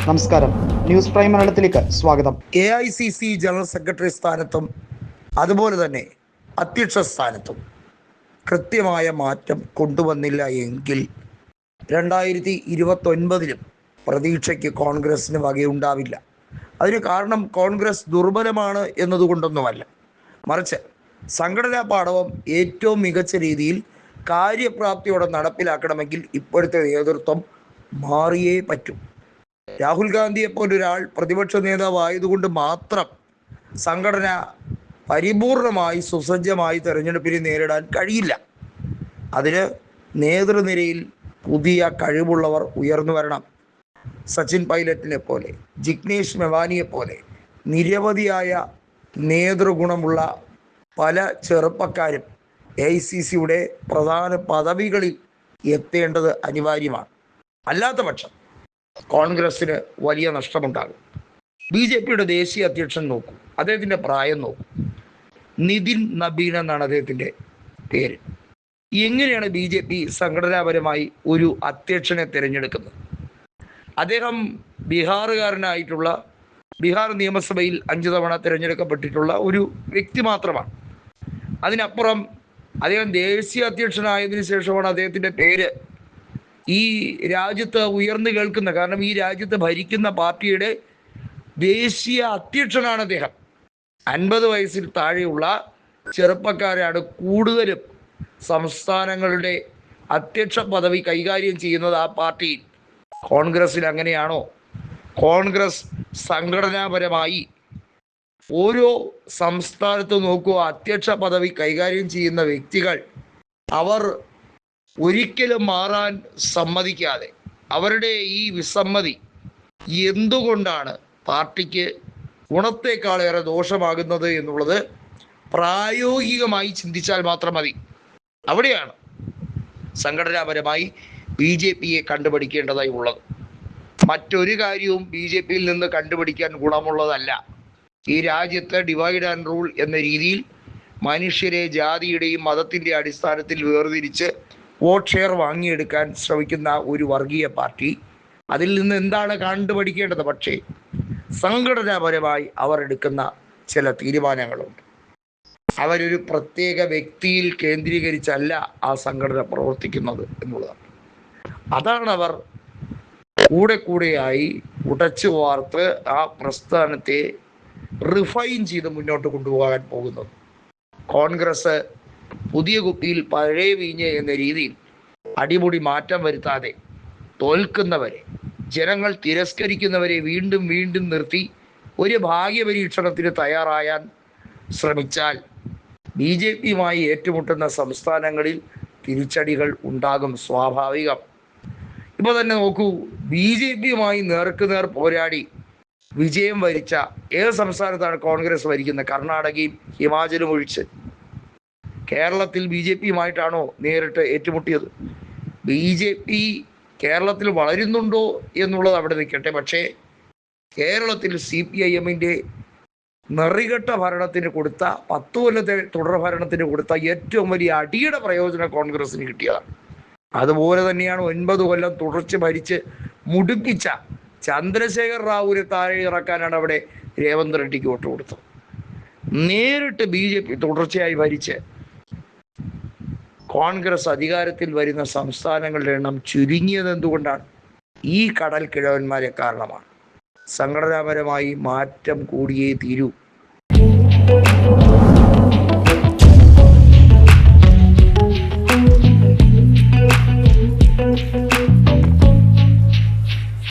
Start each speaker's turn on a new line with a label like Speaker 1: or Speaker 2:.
Speaker 1: നമസ്കാരം, news prime മലയാളത്തിലേക്ക് സ്വാഗതം.
Speaker 2: AICC ജനറൽ സെക്രട്ടറി സ്ഥാനത്തും അതുപോലെ തന്നെ അധ്യക്ഷ സ്ഥാനത്തും കൃത്യമായ മാറ്റം കൊണ്ടുവന്നില്ല എങ്കിൽ 2029 പ്രതീക്ഷയ്ക്ക് കോൺഗ്രസിന് വകയുണ്ടാവില്ല. അതിന് കാരണം കോൺഗ്രസ് ദുർബലമാണ് എന്നതുകൊണ്ടൊന്നുമല്ല, മറിച്ച് സംഘടനാ പാടവം ഏറ്റവും മികച്ച രീതിയിൽ കാര്യപ്രാപ്തിയോടെ നടപ്പിലാക്കണമെങ്കിൽ ഇപ്പോഴത്തെ നേതൃത്വം മാറിയേ പറ്റൂ. രാഹുൽ ഗാന്ധിയെ പോലൊരാൾ പ്രതിപക്ഷ നേതാവായതുകൊണ്ട് മാത്രം സംഘടന പരിപൂർണമായി സുസജ്ജമായി തെരഞ്ഞെടുപ്പിനെ നേരിടാൻ കഴിയില്ല. അതിന് നേതൃനിരയിൽ പുതിയ കഴിവുള്ളവർ ഉയർന്നു വരണം. സച്ചിൻ പൈലറ്റിനെ പോലെ, ജിഗ്നേഷ് മെവാനിയെ പോലെ നിരവധിയായ നേതൃഗുണമുള്ള പല ചെറുപ്പക്കാരും AICCയുടെ പ്രധാന പദവികളിൽ എത്തേണ്ടത് അനിവാര്യമാണ്. അല്ലാത്ത പക്ഷം കോൺഗ്രസിന് വലിയ നഷ്ടമുണ്ടാകും. BJPയുടെ ദേശീയ അധ്യക്ഷൻ നോക്കൂ, അദ്ദേഹത്തിൻ്റെ പ്രായം നോക്കൂ. നിതിൻ നബീൻ എന്നാണ് അദ്ദേഹത്തിൻ്റെ പേര്. എങ്ങനെയാണ് BJP സംഘടനാപരമായി ഒരു അധ്യക്ഷനെ തിരഞ്ഞെടുക്കുന്നത്? അദ്ദേഹം ബീഹാറുകാരനായിട്ടുള്ള, ബീഹാർ നിയമസഭയിൽ 5 തവണ തിരഞ്ഞെടുക്കപ്പെട്ടിട്ടുള്ള ഒരു വ്യക്തി മാത്രമാണ്. അതിനപ്പുറം അദ്ദേഹം ദേശീയ അധ്യക്ഷനായതിനു ശേഷമാണ് അദ്ദേഹത്തിൻ്റെ പേര് ഈ രാജ്യത്ത് ഉയർന്നു കേൾക്കുന്ന. കാരണം ഈ രാജ്യത്ത് ഭരിക്കുന്ന പാർട്ടിയുടെ ദേശീയ അധ്യക്ഷനാണ് അദ്ദേഹം. 50 വയസ്സിൽ താഴെയുള്ള ചെറുപ്പക്കാരാണ് കൂടുതലും സംസ്ഥാനങ്ങളുടെ അധ്യക്ഷ പദവി കൈകാര്യം ചെയ്യുന്നത് ആ പാർട്ടിയിൽ. കോൺഗ്രസിൽ അങ്ങനെയാണോ? കോൺഗ്രസ് സംഘടനാപരമായി ഓരോ സംസ്ഥാനത്ത് നോക്കുക, അധ്യക്ഷ പദവി കൈകാര്യം ചെയ്യുന്ന വ്യക്തികൾ അവർ ഒരിക്കലും മാറാൻ സമ്മതിക്കാതെ, അവരുടെ ഈ വിസമ്മതി എന്തുകൊണ്ടാണ് പാർട്ടിക്ക് ഗുണത്തേക്കാളേറെ ദോഷമാകുന്നത് എന്നുള്ളത് പ്രായോഗികമായി ചിന്തിച്ചാൽ മാത്രം മതി. അവിടെയാണ് സംഘടനാപരമായി BJPയെ കണ്ടുപിടിക്കേണ്ടതായി ഉള്ളത്. മറ്റൊരു കാര്യവും BJPയിൽ നിന്ന് കണ്ടുപിടിക്കാൻ ഗുണമുള്ളതല്ല. ഈ രാജ്യത്ത് ഡിവൈഡ് ആൻഡ് റൂൾ എന്ന രീതിയിൽ മനുഷ്യരെ ജാതിയുടെയും മതത്തിൻ്റെ അടിസ്ഥാനത്തിൽ വേർതിരിച്ച് വോട്ട് ഷെയർ വാങ്ങിയെടുക്കാൻ ശ്രമിക്കുന്ന ഒരു വർഗീയ പാർട്ടി, അതിൽ നിന്ന് എന്താണ് കണ്ടുപിടിക്കേണ്ടത്? പക്ഷേ സംഘടനാപരമായി അവർ എടുക്കുന്ന ചില തീരുമാനങ്ങളുണ്ട്. അവരൊരു പ്രത്യേക വ്യക്തിയിൽ കേന്ദ്രീകരിച്ചല്ല ആ സംഘടന പ്രവർത്തിക്കുന്നത് എന്നുള്ളതാണ്. അതാണ് അവർ കൂടെയായി ഉടച്ചു വാർത്ത് ആ പ്രസ്ഥാനത്തെ റിഫൈൻ ചെയ്ത് മുന്നോട്ട് കൊണ്ടുപോകാൻ പോകുന്നത്. കോൺഗ്രസ് പുതിയ കുപ്പിയിൽ പഴയ വീഞ്ഞ് എന്ന രീതിയിൽ അടിമുടി മാറ്റം വരുത്താതെ തോൽക്കുന്നവരെ, ജനങ്ങൾ തിരസ്കരിക്കുന്നവരെ വീണ്ടും വീണ്ടും നിർത്തി ഒരു ഭാഗ്യപരീക്ഷണത്തിന് തയ്യാറായാൻ ശ്രമിച്ചാൽ BJPയുമായി ഏറ്റുമുട്ടുന്ന സംസ്ഥാനങ്ങളിൽ തിരിച്ചടികൾ ഉണ്ടാകും, സ്വാഭാവികം. ഇപ്പോൾ തന്നെ നോക്കൂ, BJPയുമായി നേർക്കുനേർ പോരാടി വിജയം വരിച്ച ഏത് സംസ്ഥാനത്താണ് കോൺഗ്രസ് ഭരിക്കുന്നത്? കർണാടകയും ഹിമാചലും ഒഴിച്ച്. കേരളത്തിൽ BJPയുമായിട്ടാണോ നേരിട്ട് ഏറ്റുമുട്ടിയത്? BJP കേരളത്തിൽ വളരുന്നുണ്ടോ എന്നുള്ളത് അവിടെ നിൽക്കട്ടെ. പക്ഷേ കേരളത്തിൽ CPIMൻ്റെ നെറികെട്ട ഭരണത്തിന് കൊടുത്ത, 10 കൊല്ലത്തെ തുടർ ഭരണത്തിന് കൊടുത്ത ഏറ്റവും വലിയ അടിയുടെ പ്രയോജനം കോൺഗ്രസിന് കിട്ടിയതാണ്. അതുപോലെ തന്നെയാണ് 9 കൊല്ലം തുടർച്ച ഭരിച്ച് മുടിപ്പിച്ച ചന്ദ്രശേഖർ റാവുവിനെ താഴെ ഇറക്കാനാണ് അവിടെ രേവന്ത് റെഡ്ഡിക്ക് വോട്ട് കൊടുത്തത്. നേരിട്ട് BJP തുടർച്ചയായി ഭരിച്ച് കോൺഗ്രസ് അധികാരത്തിൽ വരുന്ന സംസ്ഥാനങ്ങളുടെ എണ്ണം ചുരുങ്ങിയത് എന്തുകൊണ്ടാണ്? ഈ കടൽ കിഴവന്മാരെ കാരണമാണ്. സംഘടനാപരമായി മാറ്റം കൂടിയേ തീരൂ.